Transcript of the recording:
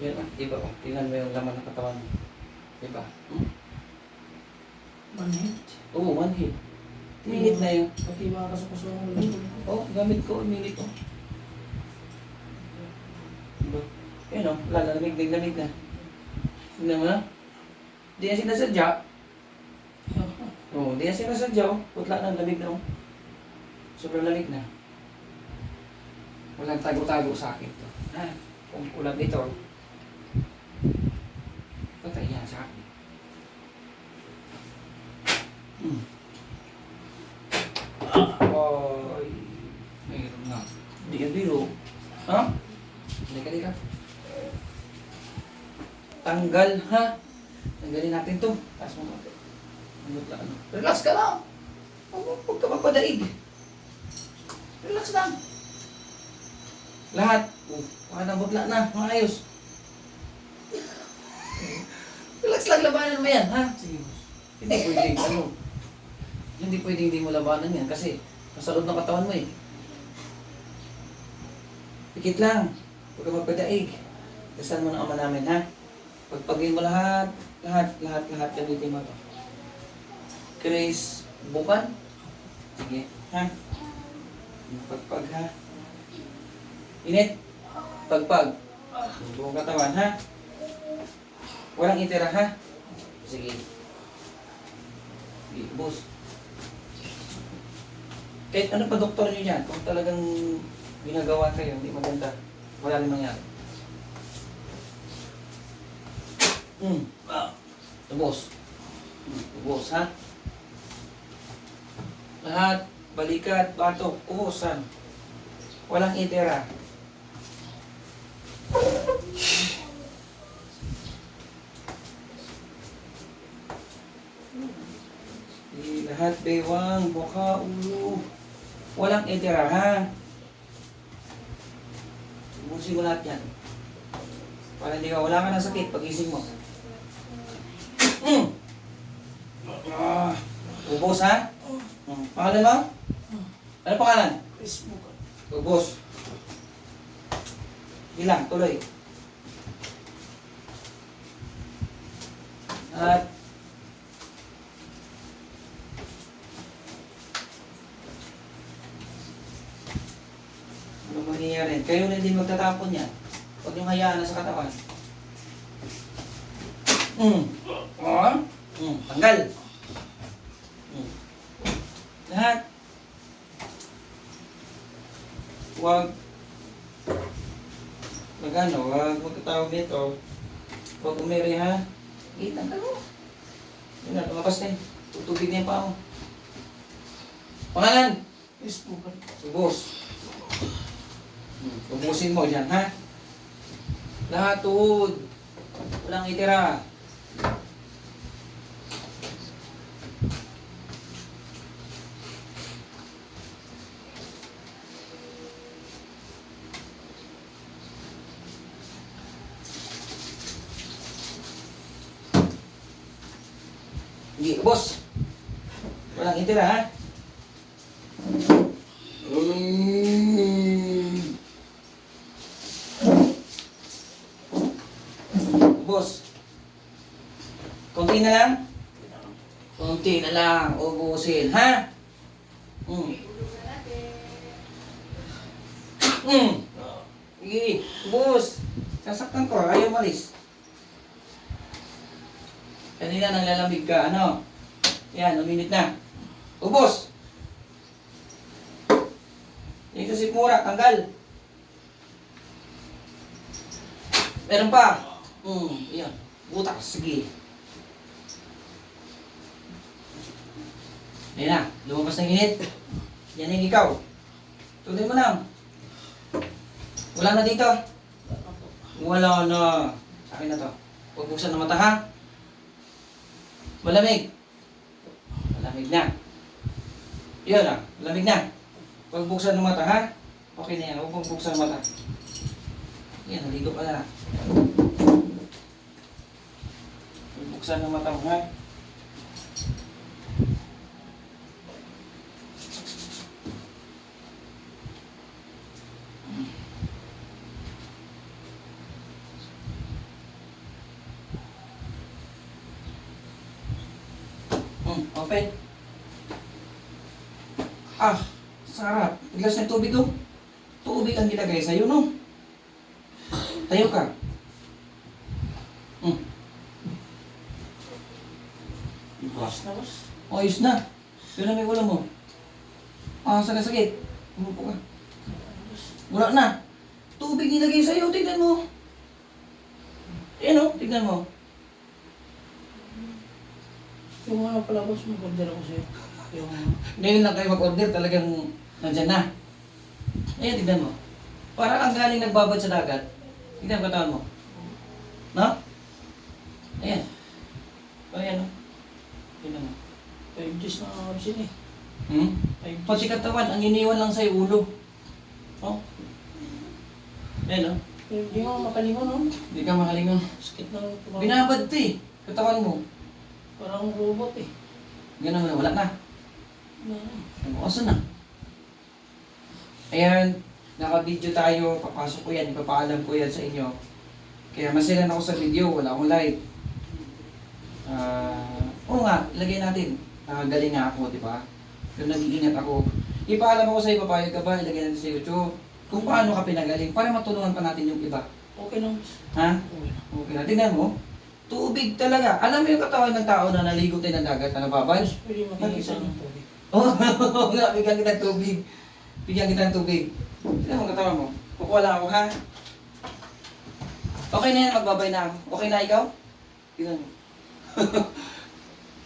Yan ah, diba? Oh, tingnan mo yung laman ng katawan mo. Diba? Hmm? Manhid. Oo, one hit. Minute na yun. Pati mga kasukuso ang ulo. Oh, gamit ko, minute oh. Diba? Yan oh, lalamig, lamig na. Tingnan mo na. Di yan sinasadya. Oo, di yan sinasadya oh. Putla na, lamig na oh. Sobrang lamig na. Walang tago-tago sa akin to. Ha? Kung ulan dito, patay yan sa akin. Ay, mayroon na. Hindi ka biro. Ha? Halika. Tanggal, ha? Tanggalin natin to. Taas mo natin. Relax ka lang. Huwag ka magpadaig. Relax lang. Lahat. Baka nabutla na. Maayos. Relax lang, labanan mo yan, ha? Sige. Hindi pwedeng, hindi pwedeng hindi mo labanan yan kasi nasa loob ng katawan mo eh. Pikit lang. Huwag ka magpadaig. Dasal mo ng ama namin, ha? Pagpagin mo lahat, gamitin mo ito. Grace, bukan? Sige, ha? Pagpag, ha? Init. Pagpag. Buong katawan, ha? Walang itira, ha? Sige. Sige, boss. Kahit ano pa doktor nyo yan, kung talagang ginagawa kayo, hindi maganda, wala rin mangyari. Ubos. Ubos, ha? Lahat, balikat, batok, ubusan. Walang itira. Lahat, bewang, mukha, ulo. Walang itira, ha? Ubusin mo lahat yan. Para hindi ka, wala ka ng sakit pag-ising mo. Ubos, ha? Pangalan mo? Ano pangalan? Facebook. Ubos. Bilang, tuloy. At ano mangyayari? Kayo na din magtatapon yan. Huwag niyong hayaan na sa katawan. Tanggal. Lahat. Huwag huwag magtatawag nito. Huwag umiri, ha? Tanggal mo. Yun na, lumabas na yun. Tutubig na yung paa mo. Pangalan? Facebook. Ubos. Ubusin mo dyan, ha? Lahat tuhod. Walang itira. Hindi, ubos. Walang itira, ha? Ubos. Konti na lang? Konti na lang. Ubusin, ha? Sige, ubos. Sasaktan ko, ayaw malis. Kanina nang lalamig ka, ano? Yan, uminit na. Ubos! Dito si Mura, tanggal. Meron pa. Yan. Butak, sige. Ayan na, lumabas ng init. Yan yung ikaw. Tuloy mo lang. Wala na dito. Wala na. Sa akin na to. Huwag buksan ng mata, ha? Malamig. Malamig na. Yun na, malamig na. Huwag buksan ng mata, ha? Okay na yan, huwag buksan ng mata. Yan, naligo ka na. Huwag buksan ng mata mo, ha? Open. Ah, sarap. Glass ng tubig oh. Tubig ang nilagay sa'yo, no? Tayo ka. Boss na, boss. Ayos na. Yun na may ulam mo. Ah, sakit. Umupo ka. Wala na. Tubig nilagay sa'yo. Tignan mo. Ayan o, tignan mo. Yung ano pala, boss, mag-order ako sa'yo. Yung... Ngayon lang kayo mag-order, talagang nandyan na. Ayan, tignan mo. Parang ang galing nagbabad sa dagat. Tignan mo katawan mo. No? Ayan. Ayan o. Tignan mo. 5 days na absent eh. 5 days. Pati katawan, ang iniwan lang sa'yo ulo. Oh. Ayan o. Hindi nga makalingon, no? Hindi ka makalingon. Sakit na tumawag. Binabad to eh. Katawan mo. Parang robot eh. Ganun mo na, wala na. Ano? Asan na? Ayan, naka-video tayo. Papasok ko yan, ipapaalam ko yan sa inyo. Kaya masilan ako sa video, wala akong live. Oo nga, ilagay natin. Nakagaling nga ako, di ba? Kung nag-iingat ako. Ipaalam ako sa iyo, papayag ka ba? Ilagay natin sa YouTube. Kung paano ka pinagaling, para matulungan pa natin yung iba. Okay lang, boss. Ha? Okay lang. Okay na. Tingnan mo. Tubig talaga. Alam mo yung katawan ng tao na naligo tayo ng dagat na nababad? Boss, pwede makikita ng tubig. Oo nga, bigyan kita ng tubig. Bigyan kita ng tubig. Tingnan mo ang katawan mo. Kukuha lang ako, ha? Okay na yan, magbabay na ako. Okay na ikaw? Tingnan mo.